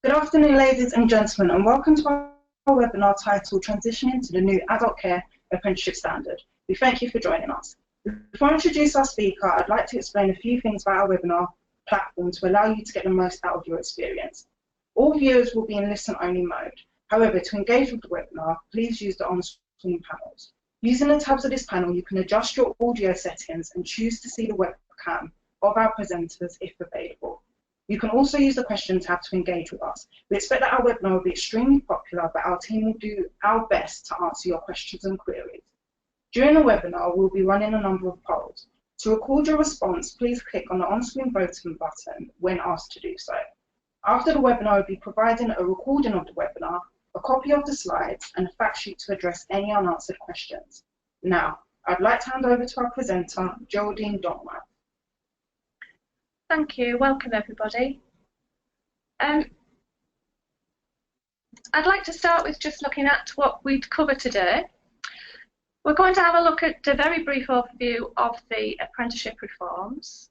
Good afternoon, ladies and gentlemen, and welcome to our webinar titled Transitioning to the New Adult Care Apprenticeship Standard. We thank you for joining us. Before I introduce our speaker, I'd like to explain a few things about our webinar platform to allow you to get the most out of your experience. All viewers will be in listen-only mode. However, to engage with the webinar, please use the on-screen panels. Using the tabs of this panel, you can adjust your audio settings and choose to see the webcam of our presenters if available. You can also use the question tab to engage with us. We expect that our webinar will be extremely popular, but our team will do our best to answer your questions and queries. During the webinar, we'll be running a number of polls. To record your response, please click on the on-screen voting button when asked to do so. After the webinar, we'll be providing a recording of the webinar, a copy of the slides, and a fact sheet to address any unanswered questions. Now, I'd like to hand over to our presenter, Geraldine Donworth. Thank you. Welcome, everybody. I'd like to start with just looking at what we'd cover today. We're going to have a look at a very brief overview of the apprenticeship reforms.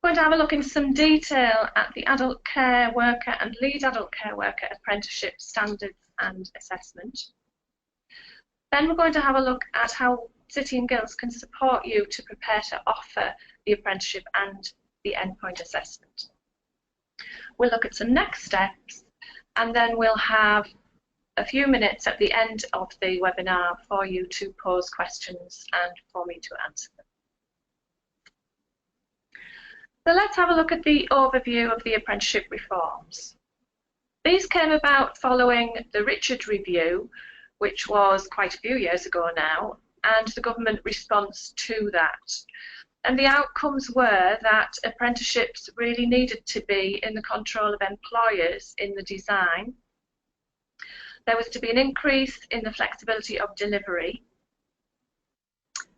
We're going to have a look in some detail at the adult care worker and lead adult care worker apprenticeship standards and assessment. Then we're going to have a look at how City and Guilds can support you to prepare to offer the apprenticeship and the endpoint assessment. We'll look at some next steps, and then we'll have a few minutes at the end of the webinar for you to pose questions and for me to answer them. So let's have a look at the overview of the apprenticeship reforms. These came about following the Richard Review, which was quite a few years ago now, and the government response to that. And the outcomes were that apprenticeships really needed to be in the control of employers in the design. There was to be an increase in the flexibility of delivery,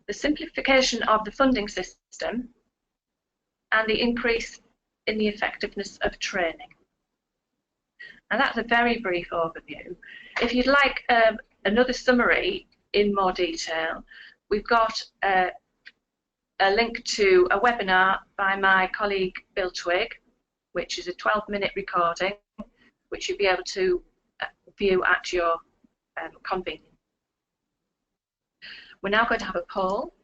the simplification of the funding system, and the increase in the effectiveness of training. And that's a very brief overview. If you'd like another summary in more detail, we've got a link to a webinar by my colleague Bill Twigg, which is a 12-minute recording, which you'll be able to view at your convenience. We're now going to have a poll.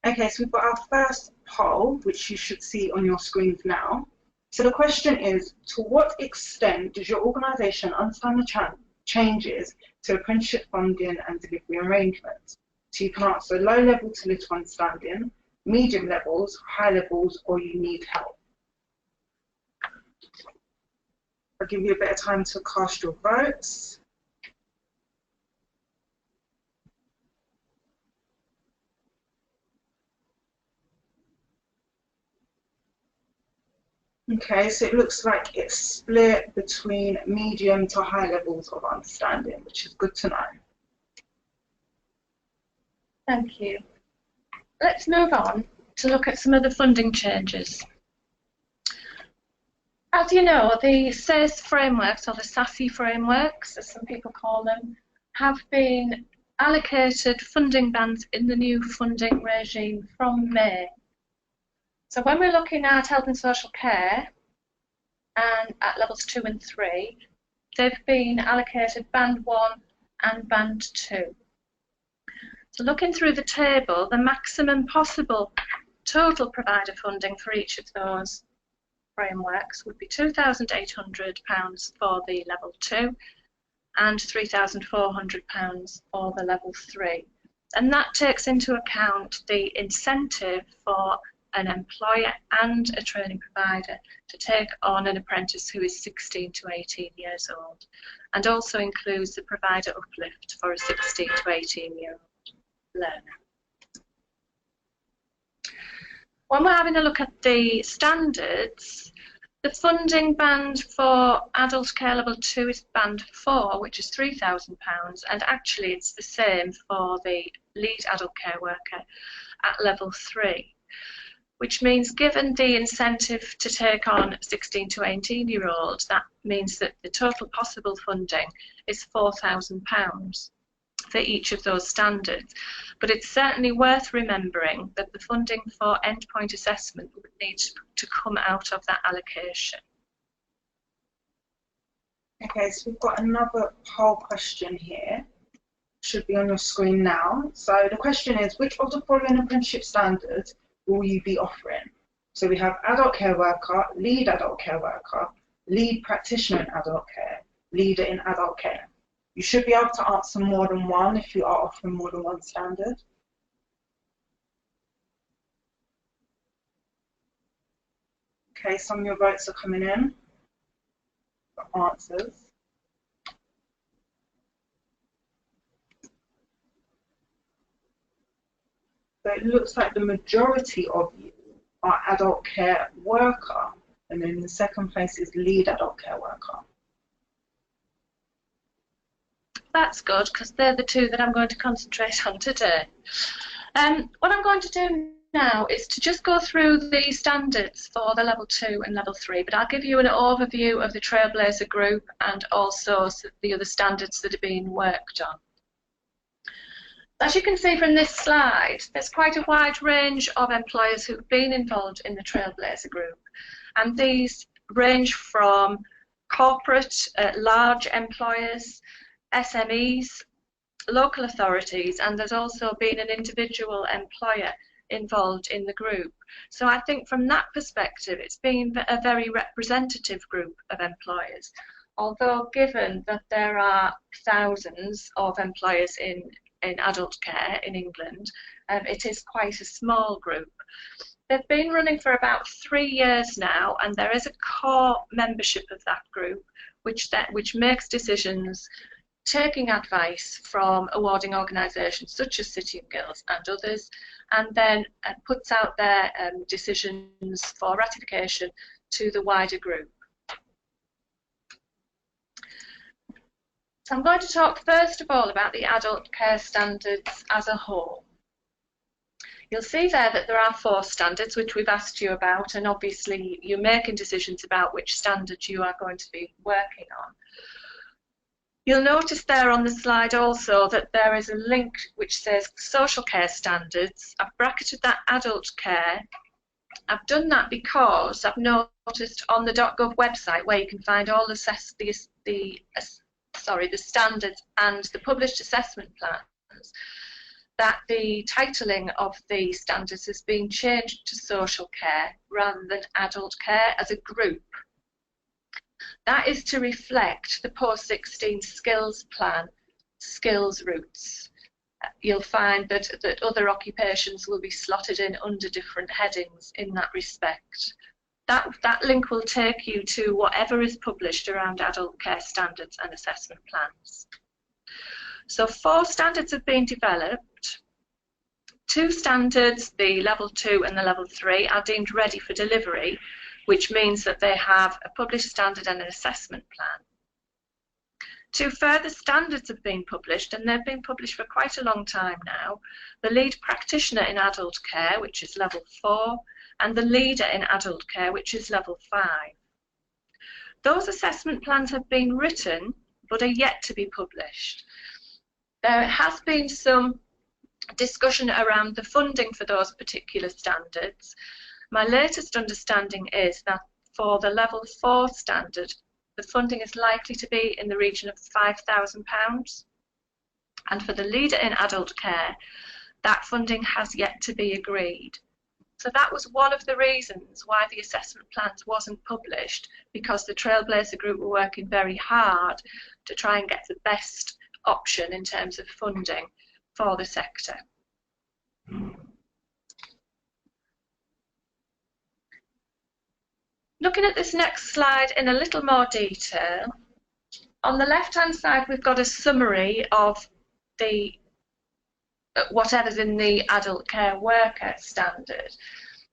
Okay, so we've got our first poll, which you should see on your screens now. So the question is, to what extent does your organisation understand the changes to apprenticeship funding and delivery arrangements? So you can answer low level to little understanding, medium levels, high levels, or you need help. I'll give you a bit of time to cast your votes. Okay, so it looks like it's split between medium to high levels of understanding, which is good to know. Thank you. Let's move on to look at some of the funding changes. As you know, the SASE frameworks, or the SASE frameworks, as some people call them, have been allocated funding bands in the new funding regime from May. So when we're looking at health and social care and at levels 2 and 3, they've been allocated band 1 and band 2. So looking through the table, the maximum possible total provider funding for each of those frameworks would be £2,800 for the level 2 and £3,400 for the level 3. And that takes into account the incentive for an employer and a training provider to take on an apprentice who is 16 to 18 years old, and also includes the provider uplift for a 16 to 18-year-old learner. When we're having a look at the standards, the funding band for adult care level 2 is band 4, which is £3,000, and actually it's the same for the lead adult care worker at level 3, which means given the incentive to take on 16 to 18-year-olds, that means that the total possible funding is £4,000 for each of those standards. But it's certainly worth remembering that the funding for endpoint assessment would need to come out of that allocation. Okay, so we've got another poll question here. Should be on your screen now. So the question is, which of the following apprenticeship standards will you be offering? So we have adult care worker, lead adult care worker, lead practitioner in adult care, leader in adult care. You should be able to answer more than one if you are offering more than one standard. Okay, some of your votes are coming in for answers. So it looks like the majority of you are adult care worker, and then the second place is lead adult care worker. That's good, because they're the two that I'm going to concentrate on today. What I'm going to do now is to just go through the standards for the level 2 and level 3, but I'll give you an overview of the Trailblazer group and also the other standards that are being worked on. As you can see from this slide, there's quite a wide range of employers who've been involved in the Trailblazer group, and these range from corporate, large employers, SMEs, local authorities, and there's also been an individual employer involved in the group. So I think from that perspective, it's been a very representative group of employers, although given that there are thousands of employers in adult care in England, it is quite a small group. They've been running for about 3 years now, and there is a core membership of that group which makes decisions, taking advice from awarding organisations such as City and Guilds and others, and then puts out their decisions for ratification to the wider group. So I'm going to talk first of all about the adult care standards as a whole. You'll see there that there are 4 standards which we've asked you about, and obviously you're making decisions about which standard you are going to be working on. You'll notice there on the slide also that there is a link which says social care standards. I've bracketed that adult care. I've done that because I've noticed on the .gov website, where you can find all the standards and the published assessment plans, that the titling of the standards has been changed to social care rather than adult care as a group. That is to reflect the post-16 skills plan, skills routes. You'll find that other occupations will be slotted in under different headings in that respect. That link will take you to whatever is published around adult care standards and assessment plans. So 4 standards have been developed. 2 standards, the level 2 and the level 3, are deemed ready for delivery, which means that they have a published standard and an assessment plan. 2 further standards have been published, and they've been published for quite a long time now. The lead practitioner in adult care, which is level 4, and the leader in adult care, which is level 5. Those assessment plans have been written, but are yet to be published. There has been some discussion around the funding for those particular standards. My latest understanding is that for the level 4 standard, the funding is likely to be in the region of £5,000. And for the leader in adult care, that funding has yet to be agreed. So that was one of the reasons why the assessment plans wasn't published, because the Trailblazer group were working very hard to try and get the best option in terms of funding for the sector. Looking at this next slide in a little more detail, on the left-hand side we've got a summary of whatever's in the adult care worker standard.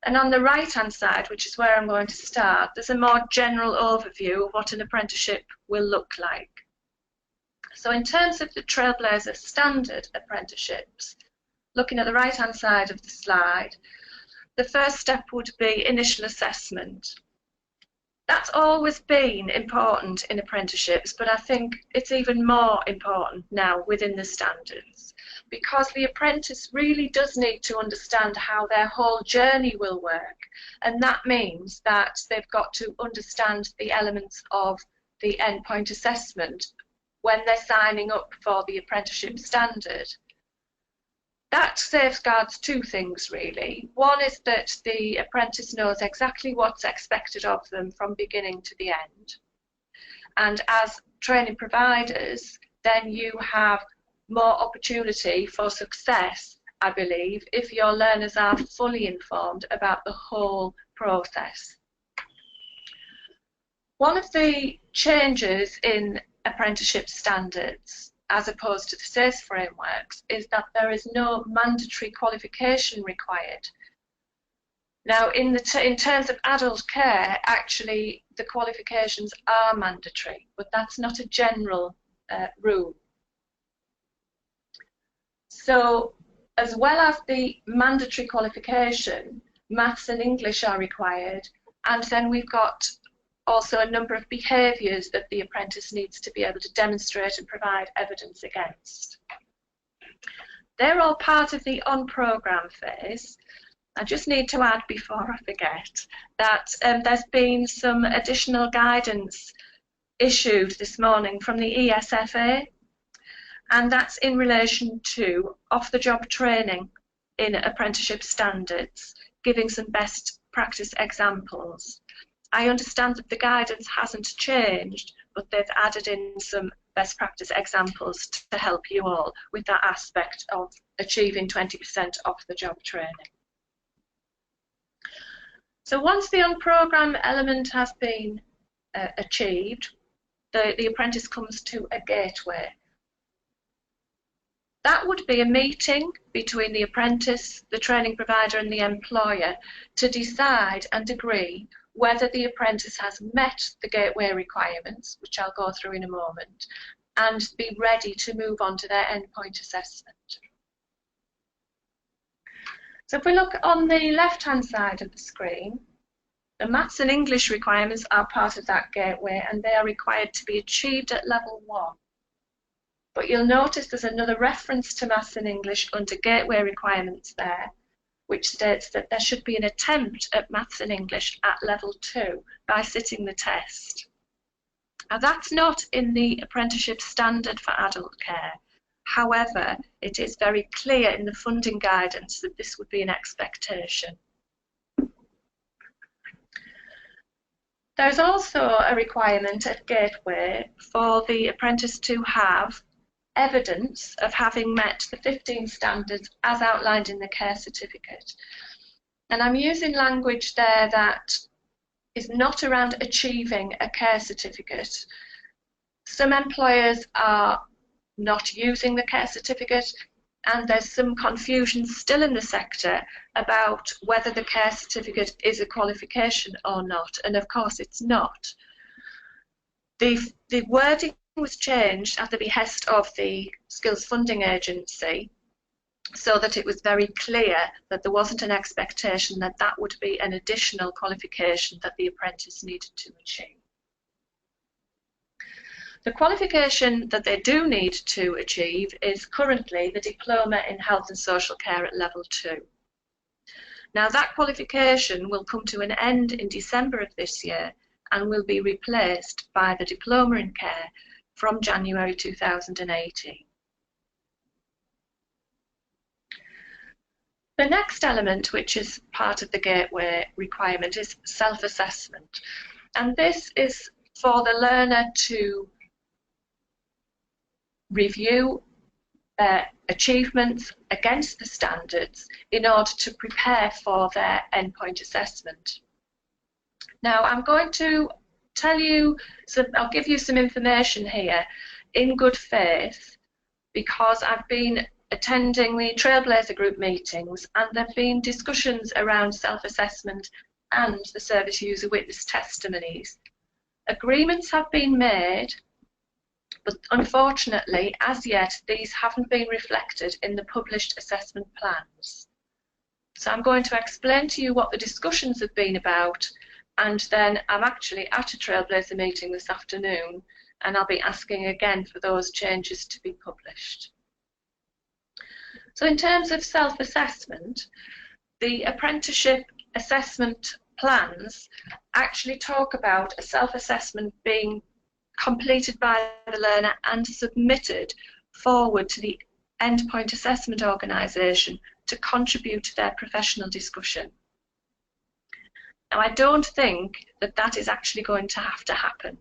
And on the right-hand side, which is where I'm going to start, there's a more general overview of what an apprenticeship will look like. So in terms of the Trailblazer standard apprenticeships, looking at the right-hand side of the slide, the first step would be initial assessment. That's always been important in apprenticeships, but I think it's even more important now within the standards, because the apprentice really does need to understand how their whole journey will work, and that means that they've got to understand the elements of the endpoint assessment when they're signing up for the apprenticeship standard. That safeguards two things really. One is that the apprentice knows exactly what's expected of them from beginning to the end. And as training providers, then you have more opportunity for success, I believe, if your learners are fully informed about the whole process. One of the changes in apprenticeship standards, as opposed to the SASE frameworks, is that there is no mandatory qualification required. Now, in terms of adult care, actually the qualifications are mandatory, but that's not a general rule. So, as well as the mandatory qualification, maths and English are required, and then we've got also a number of behaviours that the apprentice needs to be able to demonstrate and provide evidence against. They're all part of the on-programme phase. I just need to add before I forget that there's been some additional guidance issued this morning from the ESFA, and that's in relation to off-the-job training in apprenticeship standards, giving some best practice examples. I understand that the guidance hasn't changed, but they've added in some best practice examples to help you all with that aspect of achieving 20% off-the-job training. So once the on-programme element has been achieved, the apprentice comes to a gateway. That would be a meeting between the apprentice, the training provider and the employer to decide and agree whether the apprentice has met the gateway requirements, which I'll go through in a moment, and be ready to move on to their endpoint assessment. So if we look on the left-hand side of the screen, the maths and English requirements are part of that gateway, and they are required to be achieved at level 1. But you'll notice there's another reference to maths and English under gateway requirements there, which states that there should be an attempt at maths and English at level 2 by sitting the test. Now that's not in the apprenticeship standard for adult care. However, it is very clear in the funding guidance that this would be an expectation. There's also a requirement at Gateway for the apprentice to have evidence of having met the 15 standards as outlined in the care certificate. And I'm using language there that is not around achieving a care certificate. Some employers are not using the care certificate, and there's some confusion still in the sector about whether the care certificate is a qualification or not, and of course it's not. The wording was changed at the behest of the Skills Funding Agency so that it was very clear that there wasn't an expectation that that would be an additional qualification that the apprentice needed to achieve. The qualification that they do need to achieve is currently the Diploma in Health and Social Care at level 2. Now that qualification will come to an end in December of this year and will be replaced by the Diploma in Care from January 2018. The next element, which is part of the Gateway requirement, is self-assessment. And this is for the learner to review their achievements against the standards in order to prepare for their endpoint assessment. Now, I'm going to tell you I'll give you some information here in good faith, because I've been attending the Trailblazer Group meetings and there have been discussions around self-assessment and the service user witness testimonies. Agreements have been made, but unfortunately, as yet, these haven't been reflected in the published assessment plans. So I'm going to explain to you what the discussions have been about, and then I'm actually at a Trailblazer meeting this afternoon, and I'll be asking again for those changes to be published. So in terms of self-assessment, the apprenticeship assessment plans actually talk about a self-assessment being completed by the learner and submitted forward to the endpoint assessment organisation to contribute to their professional discussion. Now, I don't think that that is actually going to have to happen.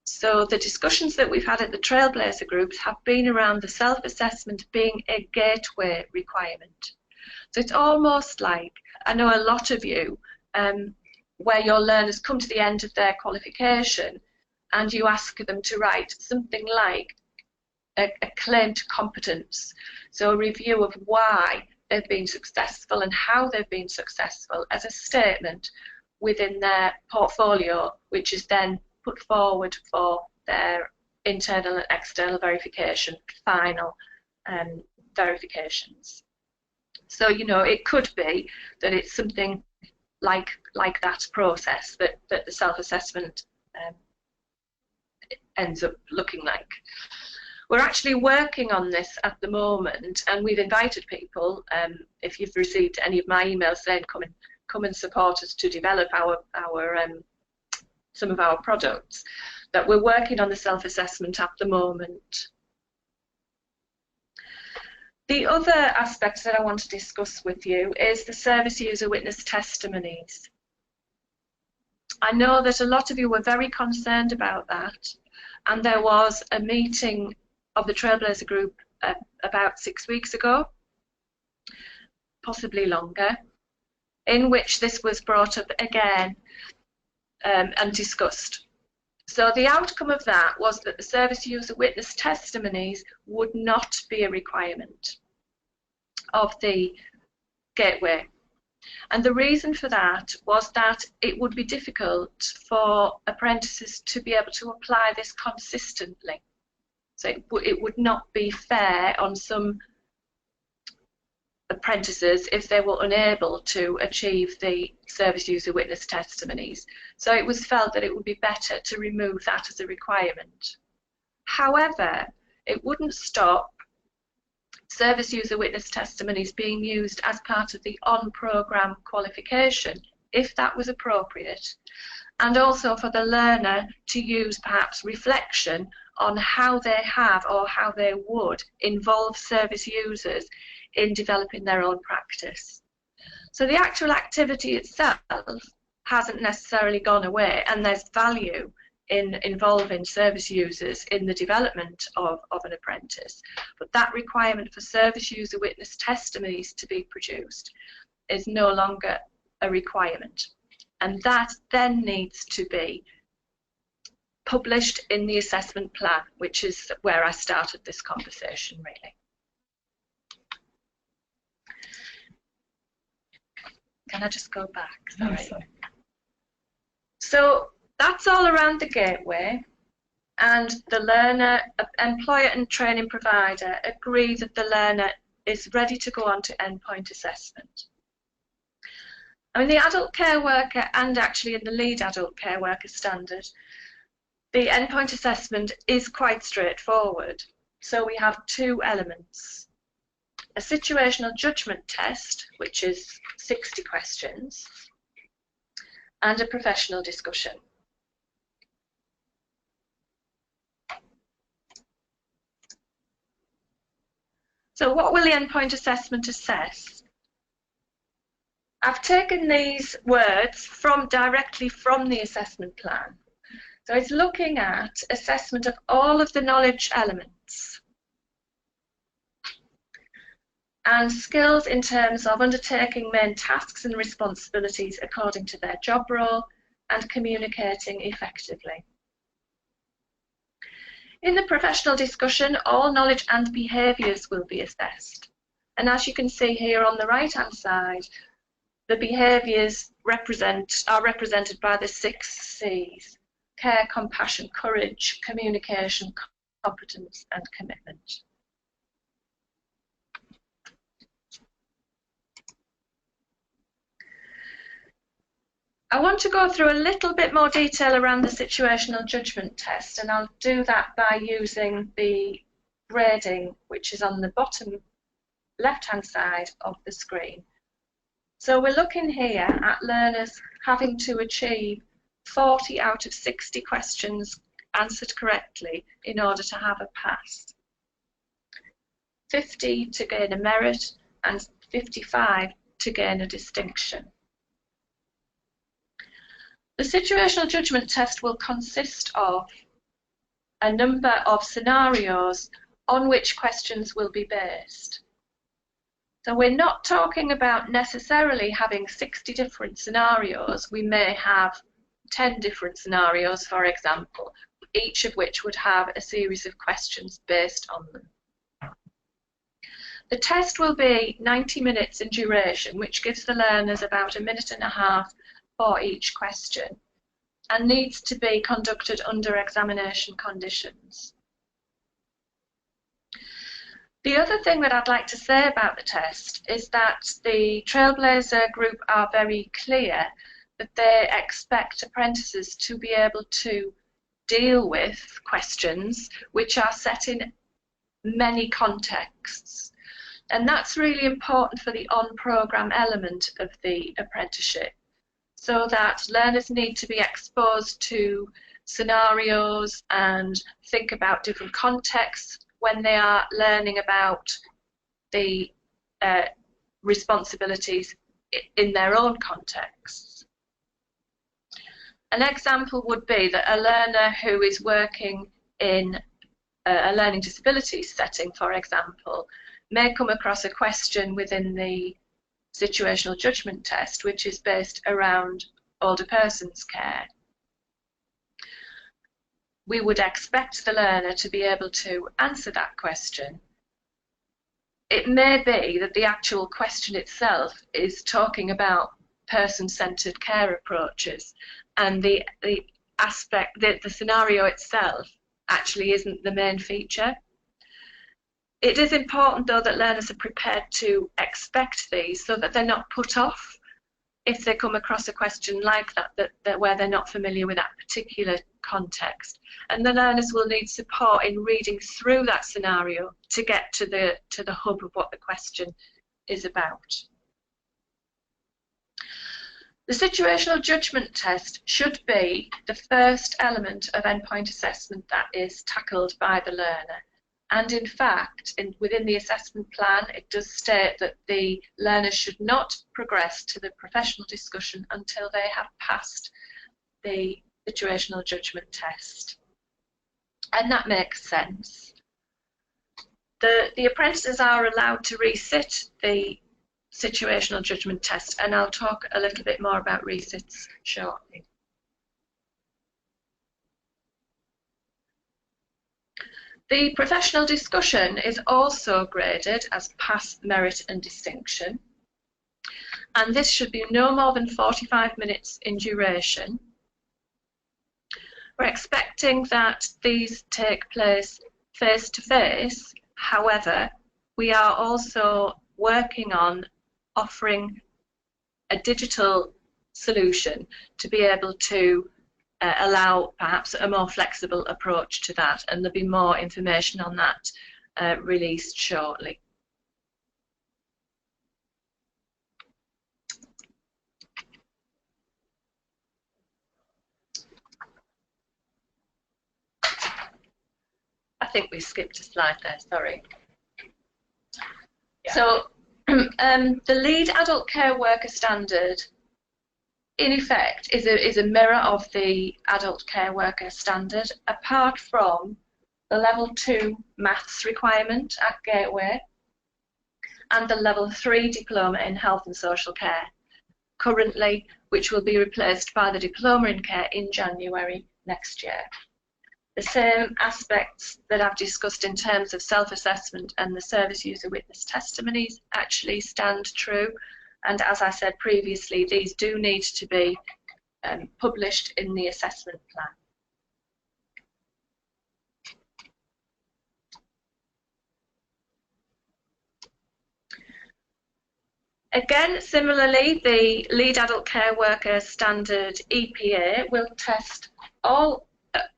So the discussions that we've had at the Trailblazer groups have been around the self-assessment being a gateway requirement. So it's almost like, I know a lot of you, where your learners come to the end of their qualification and you ask them to write something like a claim to competence. So a review of why they've been successful and how they've been successful as a statement within their portfolio, which is then put forward for their internal and external verification, final verifications. So, you know, it could be that it's something like that process that the self-assessment ends up looking like. We're actually working on this at the moment, and we've invited people, if you've received any of my emails saying come and support us to develop some of our products, that we're working on the self-assessment at the moment. The other aspect that I want to discuss with you is the service user witness testimonies. I know that a lot of you were very concerned about that, and there was a meeting of the Trailblazer group about 6 weeks ago, possibly longer, in which this was brought up again and discussed. So the outcome of that was that the service user witness testimonies would not be a requirement of the gateway. And the reason for that was that it would be difficult for apprentices to be able to apply this consistently. So it would not be fair on some apprentices if they were unable to achieve the service user witness testimonies. So it was felt that it would be better to remove that as a requirement. However, it wouldn't stop service user witness testimonies being used as part of the on-programme qualification, if that was appropriate, and also for the learner to use perhaps reflection on how they have or how they would involve service users in developing their own practice. So the actual activity itself hasn't necessarily gone away, and there's value in involving service users in the development of an apprentice. But that requirement for service user witness testimonies to be produced is no longer a requirement. And that then needs to be published in the assessment plan, which is where I started this conversation, really. Can I just go back? Sorry. So that's all around the gateway, and the learner, employer and training provider agree that the learner is ready to go on to endpoint assessment. I mean, the adult care worker and actually in the lead adult care worker standard, the endpoint assessment is quite straightforward. So we have two elements. A situational judgment test, which is 60 questions, and a professional discussion. So what will the endpoint assessment assess? I've taken these words directly from the assessment plan. So it's looking at assessment of all of the knowledge elements and skills in terms of undertaking main tasks and responsibilities according to their job role and communicating effectively. In the professional discussion, all knowledge and behaviours will be assessed. And as you can see here on the right-hand side, the behaviours are represented by the 6 C's: care, compassion, courage, communication, competence, and commitment. I want to go through a little bit more detail around the situational judgment test, and I'll do that by using the grading, which is on the bottom left-hand side of the screen. So we're looking here at learners having to achieve 40 out of 60 questions answered correctly in order to have a pass. 50 to gain a merit, and 55 to gain a distinction. The situational judgment test will consist of a number of scenarios on which questions will be based. So we're not talking about necessarily having 60 different scenarios. We may have 10 different scenarios, for example, each of which would have a series of questions based on them. The test will be 90 minutes in duration, which gives the learners about a minute and a half for each question, and needs to be conducted under examination conditions. The other thing that I'd like to say about the test is that the Trailblazer group are very clear that they expect apprentices to be able to deal with questions which are set in many contexts. And that's really important for the on-programme element of the apprenticeship, so that learners need to be exposed to scenarios and think about different contexts when they are learning about the responsibilities in their own contexts. An example would be that a learner who is working in a learning disabilities setting, for example, may come across a question within the situational judgment test which is based around older persons care. We would expect the learner to be able to answer that question. It may be that the actual question itself is talking about person-centered care approaches, and the aspect that the scenario itself actually isn't the main feature. It is important, though, that learners are prepared to expect these so that they're not put off if they come across a question like that where they're not familiar with that particular context. And the learners will need support in reading through that scenario to get to the hub of what the question is about. The situational judgment test should be the first element of endpoint assessment that is tackled by the learner. And in fact, within the assessment plan, it does state that the learners should not progress to the professional discussion until they have passed the situational judgment test. And that makes sense. The apprentices are allowed to resit the situational judgment test, and I'll talk a little bit more about resits shortly. The professional discussion is also graded as pass, merit and distinction, and this should be no more than 45 minutes in duration. We're expecting that these take place face-to-face. However, we are also working on offering a digital solution to be able to allow perhaps a more flexible approach to that, and there'll be more information on that released shortly. I think we skipped a slide there, sorry. Yeah. So the lead adult care worker standard in effect is a mirror of the adult care worker standard, apart from the level 2 maths requirement at Gateway and the level 3 diploma in health and social care currently, which will be replaced by the diploma in care in January next year. The same aspects that I've discussed in terms of self-assessment and the service user witness testimonies actually stand true. And as I said previously, these do need to be published in the assessment plan. Again, similarly, the lead adult care worker standard EPA will test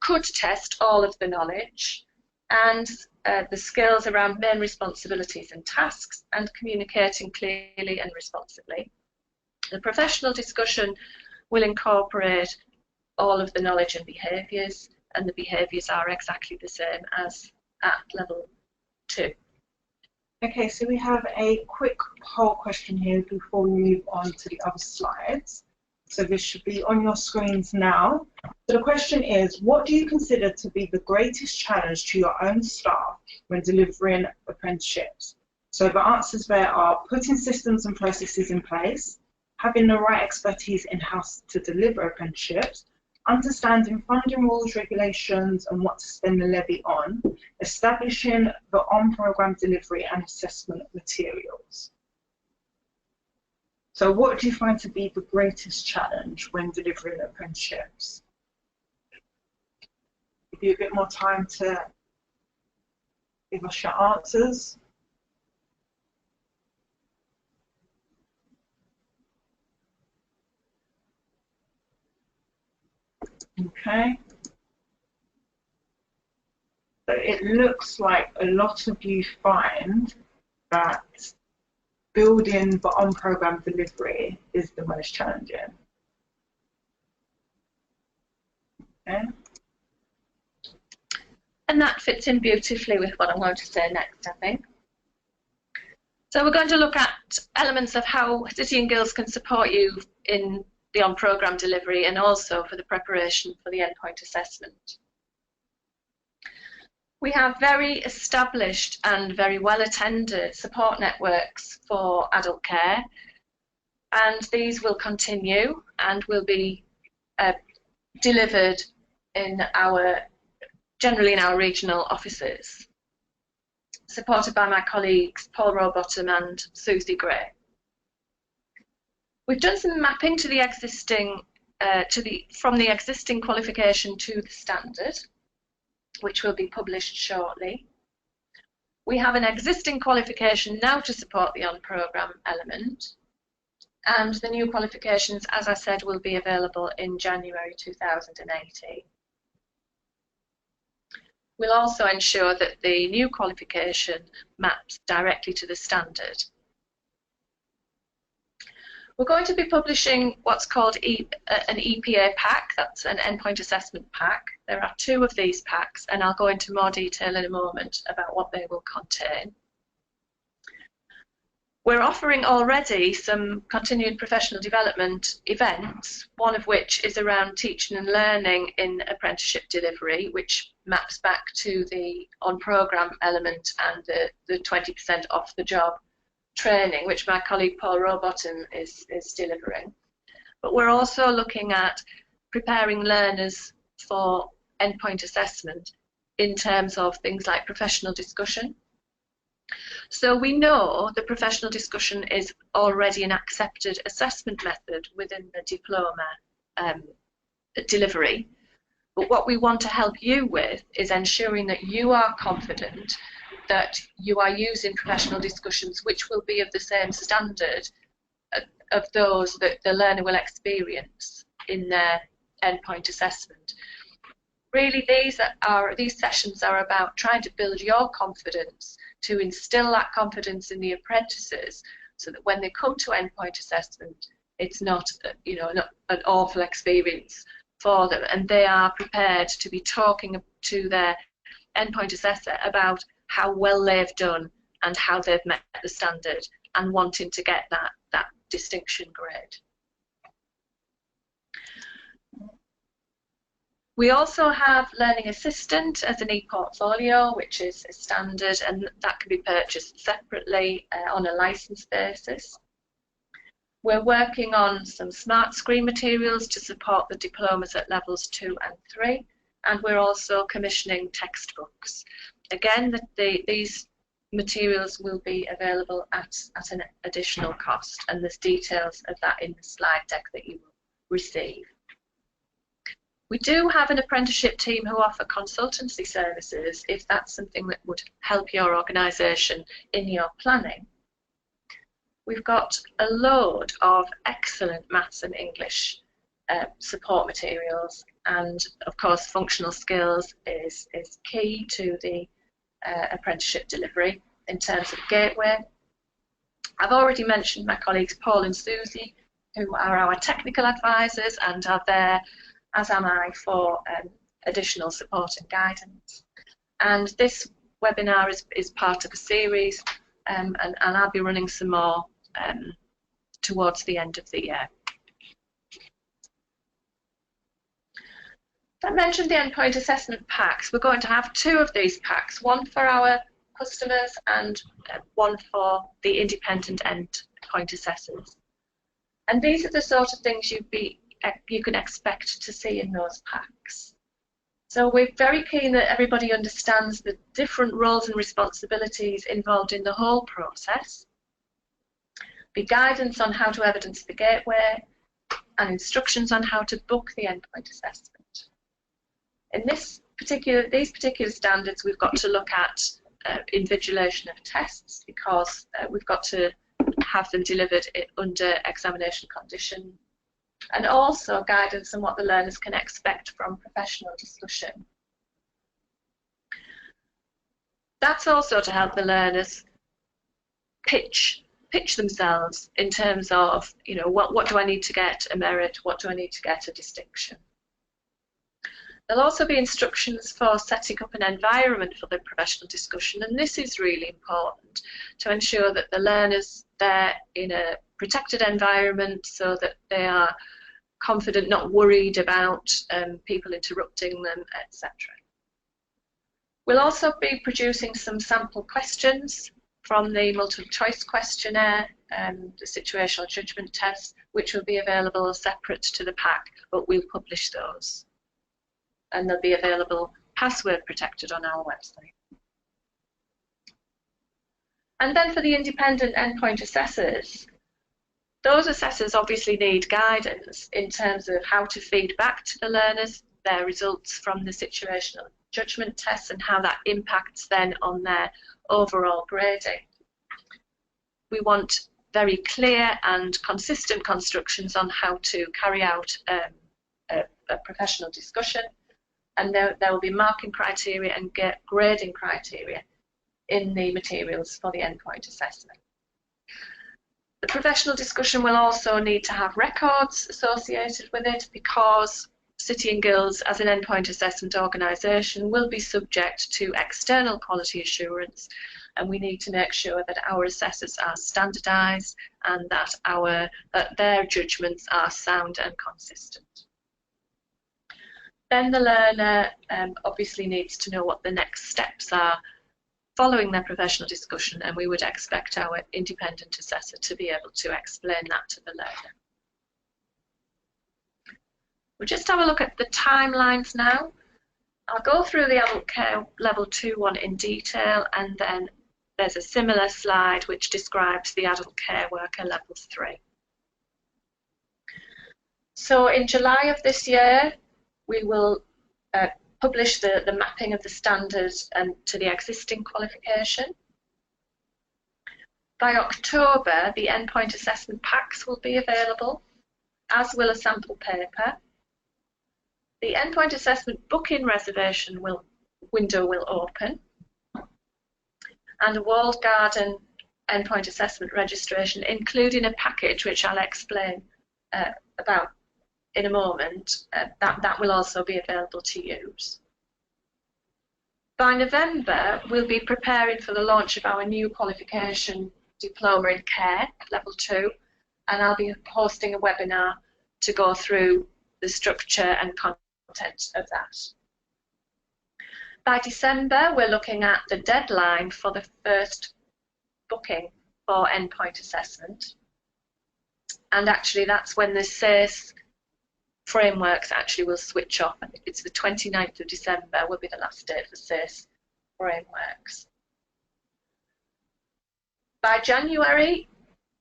could test all of the knowledge and the skills around main responsibilities and tasks and communicating clearly and responsibly. The professional discussion will incorporate all of the knowledge and behaviours, and the behaviours are exactly the same as at level 2. Okay, so we have a quick poll question here before we move on to the other slides. So this should be on your screens now. So the question is, what do you consider to be the greatest challenge to your own staff when delivering apprenticeships? So the answers there are putting systems and processes in place, having the right expertise in-house to deliver apprenticeships, understanding funding rules, regulations, and what to spend the levy on, establishing the on-programme delivery and assessment materials. So what do you find to be the greatest challenge when delivering apprenticeships? Give you a bit more time to give us your answers. Okay. So it looks like a lot of you find that building the on-programme delivery is the most challenging. Okay. And that fits in beautifully with what I'm going to say next, I think. So we're going to look at elements of how City and Guilds can support you in the on-programme delivery and also for the preparation for the endpoint assessment. We have very established and very well attended support networks for adult care, and these will continue and will be delivered in generally in our regional offices, supported by my colleagues Paul Rowbottom and Susie Gray. We've done some mapping to the existing, from the existing qualification to the standard, which will be published shortly. We have an existing qualification now to support the on-programme element, and the new qualifications, as I said, will be available in January 2018. We'll also ensure that the new qualification maps directly to the standard. We're going to be publishing what's called an EPA pack, that's an endpoint assessment pack. There are 2 of these packs, and I'll go into more detail in a moment about what they will contain. We're offering already some continued professional development events, one of which is around teaching and learning in apprenticeship delivery, which maps back to the on-programme element and the 20% off the job training, which my colleague Paul Rowbottom is delivering. But we're also looking at preparing learners for endpoint assessment in terms of things like professional discussion. So we know the professional discussion is already an accepted assessment method within the diploma delivery. But what we want to help you with is ensuring that you are confident that you are using professional discussions which will be of the same standard of those that the learner will experience in their endpoint assessment. Really, these sessions are about trying to build your confidence, to instill that confidence in the apprentices, so that when they come to endpoint assessment, it's not, an awful experience for them, and they are prepared to be talking to their endpoint assessor about how well they've done and how they've met the standard, and wanting to get that distinction grade. We also have Learning Assistant as an e-portfolio, which is a standard, and that can be purchased separately on a license basis. We're working on some smart screen materials to support the diplomas at levels 2 and 3, and we're also commissioning textbooks. Again, these materials will be available at an additional cost, and there's details of that in the slide deck that you will receive. We do have an apprenticeship team who offer consultancy services if that's something that would help your organisation in your planning. We've got a load of excellent maths and English support materials, and of course functional skills is key to the apprenticeship delivery in terms of gateway. I've already mentioned my colleagues Paul and Susie, who are our technical advisors and are there, as am I, for additional support and guidance. And this webinar is part of a series, and I'll be running some more towards the end of the year. I mentioned the endpoint assessment packs. We're going to have 2 of these packs, one for our customers and one for the independent endpoint assessors. And these are the sort of things you can expect to see in those packs. So we're very keen that everybody understands the different roles and responsibilities involved in the whole process, be guidance on how to evidence the gateway, and instructions on how to book the endpoint assessment. In these particular standards, we've got to look at invigilation of tests, because we've got to have them delivered under examination condition, and also guidance on what the learners can expect from professional discussion. That's also to help the learners pitch themselves in terms of, you know, what do I need to get a merit, what do I need to get a distinction. There'll also be instructions for setting up an environment for the professional discussion, and this is really important to ensure that the learners, they're in a protected environment so that they are confident, not worried about people interrupting them, etc. We'll also be producing some sample questions from the multiple choice questionnaire, the situational judgment test, which will be available separate to the pack, but we'll publish those. And they'll be available password protected on our website. And then for the independent endpoint assessors, those assessors obviously need guidance in terms of how to feed back to the learners their results from the situational judgment tests and how that impacts then on their overall grading. We want very clear and consistent constructions on how to carry out a professional discussion, and there will be marking criteria and grading criteria in the materials for the endpoint assessment. The professional discussion will also need to have records associated with it, because City and Guilds as an endpoint assessment organisation will be subject to external quality assurance, and we need to make sure that our assessors are standardised and that their judgments are sound and consistent. Then the learner obviously needs to know what the next steps are following their professional discussion, and we would expect our independent assessor to be able to explain that to the learner. We'll just have a look at the timelines now. I'll go through the adult care level 2 one in detail, and then there's a similar slide which describes the adult care worker level 3. So in July of this year, we will publish the mapping of the standards to the existing qualification. By October, the endpoint assessment packs will be available, as will a sample paper. The endpoint assessment booking reservation window will open, and a walled garden endpoint assessment registration, including a package which I'll explain about in a moment, that will also be available to use. By November, we'll be preparing for the launch of our new qualification diploma in care, level 2, and I'll be hosting a webinar to go through the structure and content of that. By December, we're looking at the deadline for the first booking for endpoint assessment, and actually that's when the SASE frameworks actually will switch off. I think it's the 29th of December will be the last date for SASE frameworks. By January,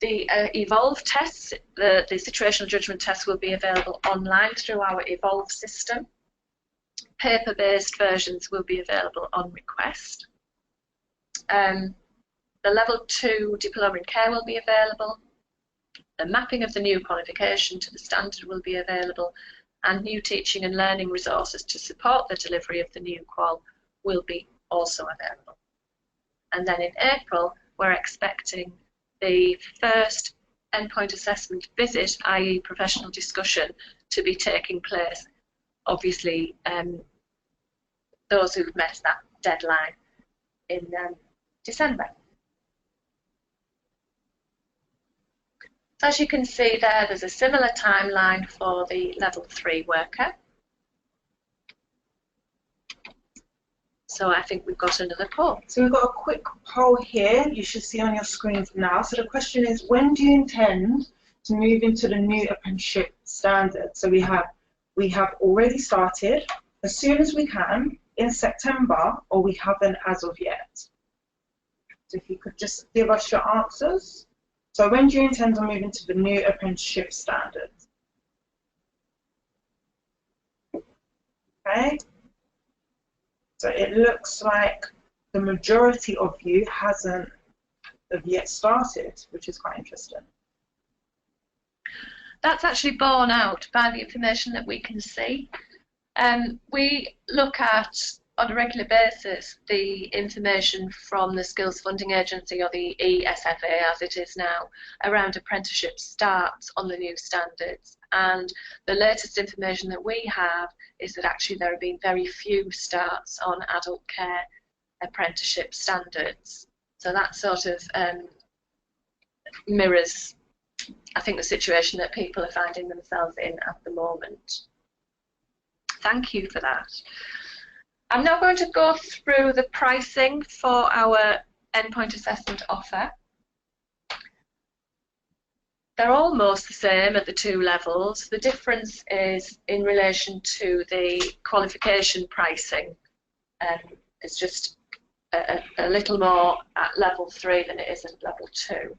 the Evolve tests, the situational judgment tests, will be available online through our Evolve system. Paper-based versions will be available on request. The level 2 diploma in care will be available. The mapping of the new qualification to the standard will be available, and new teaching and learning resources to support the delivery of the new qual will be also available. And then in April, we're expecting the first endpoint assessment visit, i.e. professional discussion, to be taking place, obviously those who've met that deadline in December. So as you can see there, there's a similar timeline for the level 3 worker. So I think we've got another poll. So we've got a quick poll here you should see on your screens now. So the question is, when do you intend to move into the new apprenticeship standard? So we have already started, as soon as we can, in September, or we haven't as of yet. So if you could just give us your answers. So when do you intend on moving to the new apprenticeship standard? Okay. So it looks like the majority of you hasn't yet started, which is quite interesting. That's actually borne out by the information that we can see. We look at, on a regular basis, the information from the Skills Funding Agency, or the ESFA as it is now, around apprenticeship starts on the new standards. And the latest information that we have is that actually there have been very few starts on adult care apprenticeship standards. So that sort of mirrors, I think, the situation that people are finding themselves in at the moment. Thank you for that. I'm now going to go through the pricing for our endpoint assessment offer. They're almost the same at the 2 levels. The difference is in relation to the qualification pricing. It's just a little more at level 3 than it is at level 2.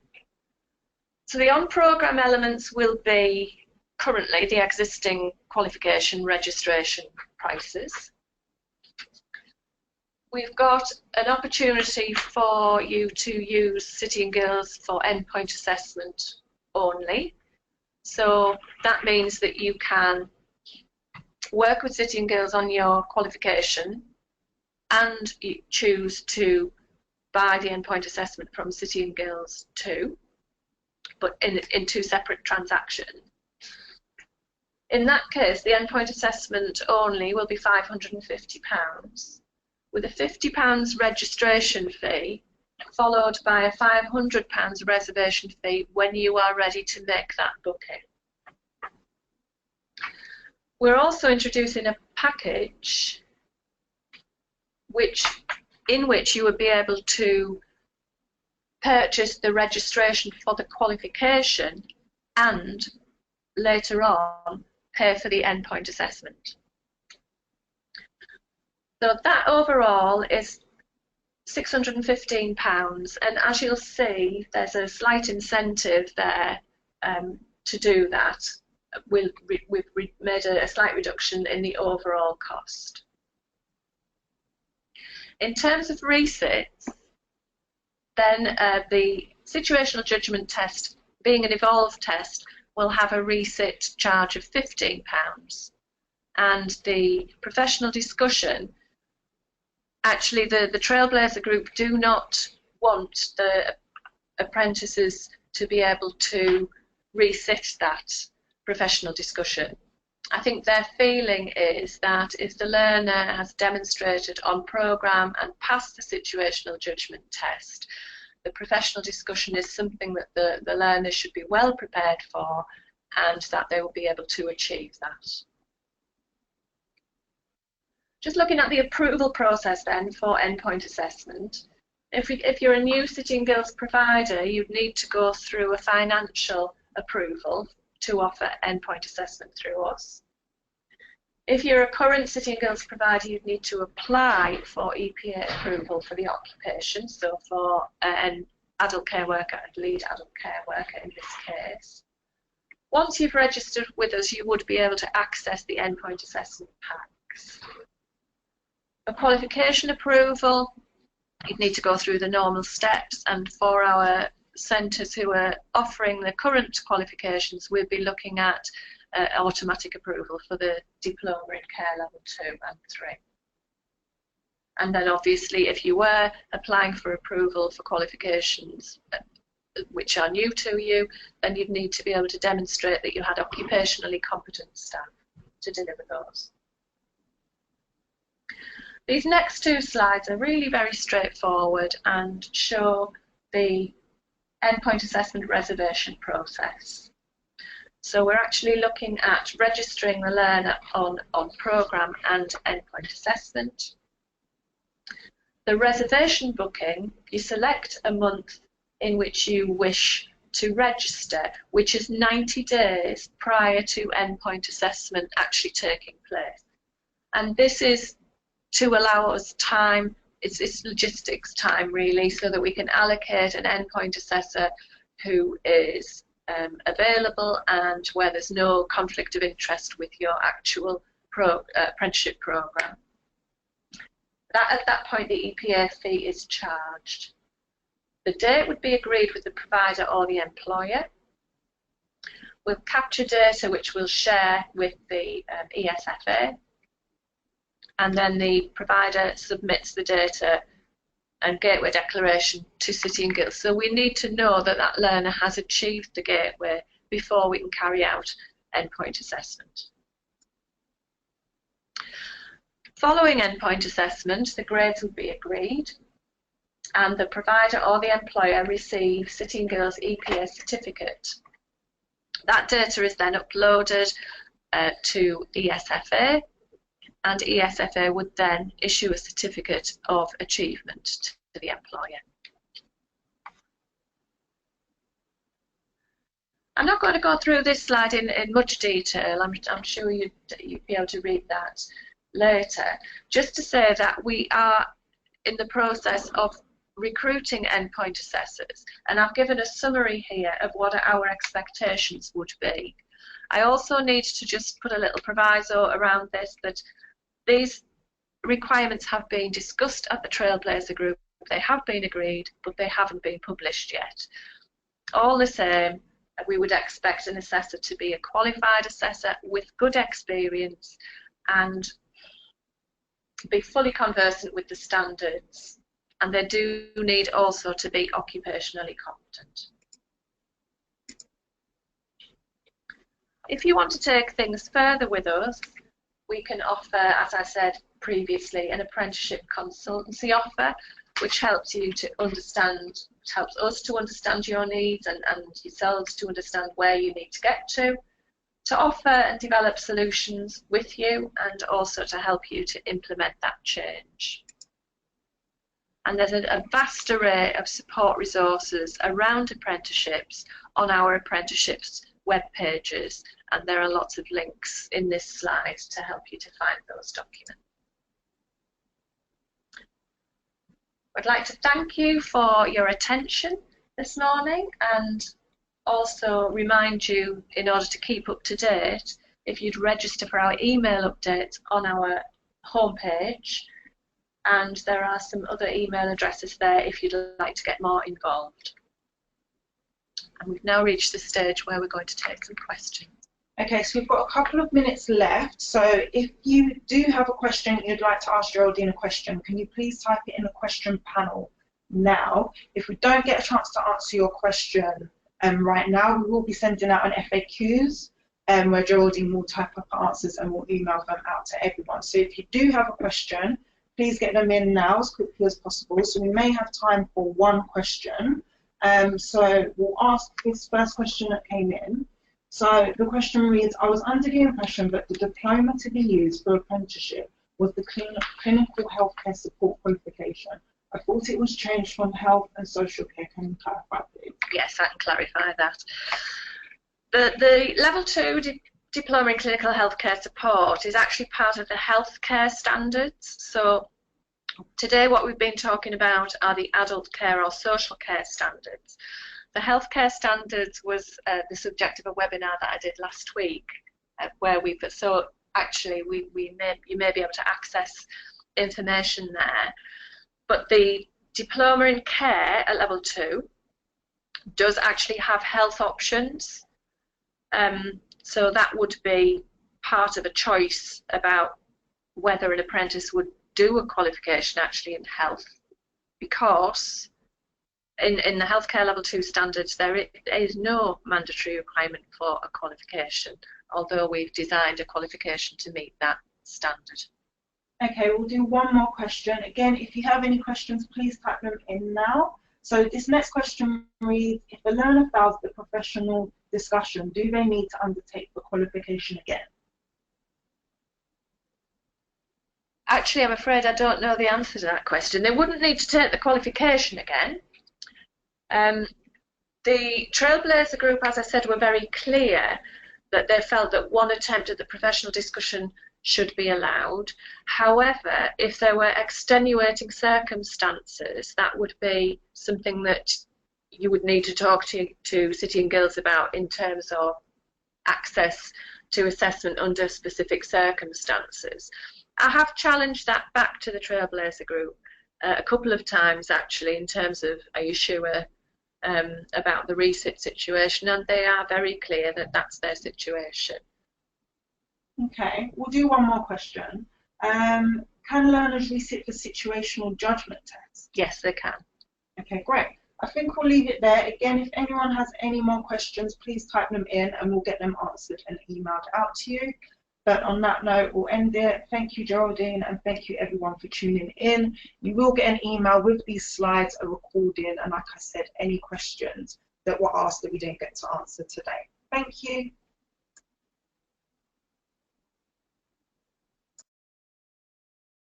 So the on-programme elements will be currently the existing qualification registration prices. We've got an opportunity for you to use City and Guilds for endpoint assessment only. So that means that you can work with City and Guilds on your qualification, and you choose to buy the endpoint assessment from City and Guilds too, but in 2 separate transactions. In that case, the endpoint assessment only will be £550, with a £50 registration fee, followed by a £500 reservation fee when you are ready to make that booking. We're also introducing a package in which you would be able to purchase the registration for the qualification and later on pay for the endpoint assessment. So that overall is £615, and as you'll see, there's a slight incentive there to do that. We've made a slight reduction in the overall cost. In terms of resits, then the situational judgment test, being an evolved test, will have a resit charge of £15, and the professional discussion, actually the Trailblazer group do not want the apprentices to be able to resit that professional discussion. I think their feeling is that if the learner has demonstrated on programme and passed the situational judgment test, the professional discussion is something that the learner should be well prepared for, and that they will be able to achieve that. Just looking at the approval process then for endpoint assessment, if you're a new City and Guilds provider, you'd need to go through a financial approval to offer endpoint assessment through us. If you're a current City and Guilds provider, you'd need to apply for EPA approval for the occupation, so for an adult care worker and lead adult care worker in this case. Once you've registered with us, you would be able to access the endpoint assessment packs. A qualification approval, you'd need to go through the normal steps, and for our centres who are offering the current qualifications, we'll be looking at automatic approval for the diploma in care level 2 and 3. And then obviously if you were applying for approval for qualifications which are new to you, then you'd need to be able to demonstrate that you had occupationally competent staff to deliver those. These next two slides are really very straightforward and show the endpoint assessment reservation process. So we're actually looking at registering the learner on programme and endpoint assessment. The reservation booking, you select a month in which you wish to register, which is 90 days prior to endpoint assessment actually taking place. And this is to allow us time, it's logistics time really, so that we can allocate an endpoint assessor who is available and where there's no conflict of interest with your actual apprenticeship programme. At that point, the EPA fee is charged. The date would be agreed with the provider or the employer. We'll capture data which we'll share with the ESFA, and then the provider submits the data and gateway declaration to City and Guilds. So we need to know that that learner has achieved the gateway before we can carry out endpoint assessment. Following endpoint assessment, the grades will be agreed, and the provider or the employer receives City and Guilds EPA certificate. That data is then uploaded to ESFA, and ESFA would then issue a certificate of achievement to the employer. I'm not going to go through this slide in much detail. I'm sure you'd be able to read that later. Just to say that we are in the process of recruiting endpoint assessors, and I've given a summary here of what our expectations would be. I also need to just put a little proviso around this, that these requirements have been discussed at the Trailblazer group, they have been agreed, but they haven't been published yet. All the same, we would expect an assessor to be a qualified assessor with good experience and be fully conversant with the standards, and they do need also to be occupationally competent. If you want to take things further with us, we can offer, as I said previously, an apprenticeship consultancy offer, which helps you to understand, helps us to understand your needs and yourselves to understand where you need to get to offer and develop solutions with you, and also to help you to implement that change. And there's a vast array of support resources around apprenticeships on our apprenticeships web pages, and there are lots of links in this slide to help you to find those documents. I'd like to thank you for your attention this morning, and also remind you, in order to keep up to date, if you'd register for our email updates on our homepage, and there are some other email addresses there if you'd like to get more involved. And we've now reached the stage where we're going to take some questions. Okay, so we've got a couple of minutes left, so if you do have a question you'd like to ask Geraldine a question, can you please type it in the question panel now? If we don't get a chance to answer your question right now, we will be sending out an FAQs where Geraldine will type up answers and we'll email them out to everyone. So if you do have a question, please get them in now as quickly as possible. So we may have time for one question. So we'll ask this first question that came in. So the question reads, I was under the impression that the diploma to be used for apprenticeship was the clinical healthcare support qualification. I thought it was changed from health and social care. Can you clarify, please? Yes, I can clarify that. The level 2 diploma in clinical healthcare support is actually part of the healthcare standards. So today what we've been talking about are the adult care or social care standards. The healthcare standards was the subject of a webinar that I did last week, where you may be able to access information there. But the diploma in care at level 2 does actually have health options. So that would be part of a choice about whether an apprentice would do a qualification actually in health, because in the healthcare level 2 standards there is no mandatory requirement for a qualification, although we've designed a qualification to meet that standard. Okay, we'll do one more question. Again, if you have any questions, please type them in now. So this next question reads, if the learner fails the professional discussion, do they need to undertake the qualification again? Actually, I'm afraid I don't know the answer to that question. They wouldn't need to take the qualification again. The Trailblazer group, as I said, were very clear that they felt that one attempt at the professional discussion should be allowed. However, if there were extenuating circumstances, that would be something that you would need to talk to City and Guilds about in terms of access to assessment under specific circumstances. I have challenged that back to the Trailblazer group a couple of times actually in terms of, are you sure about the resit situation, and they are very clear that that's their situation. Okay, we'll do one more question. Can learners resit for situational judgment tests? Yes, they can. Okay, great. I think we'll leave it there. Again, if anyone has any more questions, please type them in and we'll get them answered and emailed out to you. But on that note, we'll end it. Thank you, Geraldine, and thank you everyone for tuning in. You will get an email with these slides, a recording, and like I said, any questions that were asked that we didn't get to answer today. Thank you.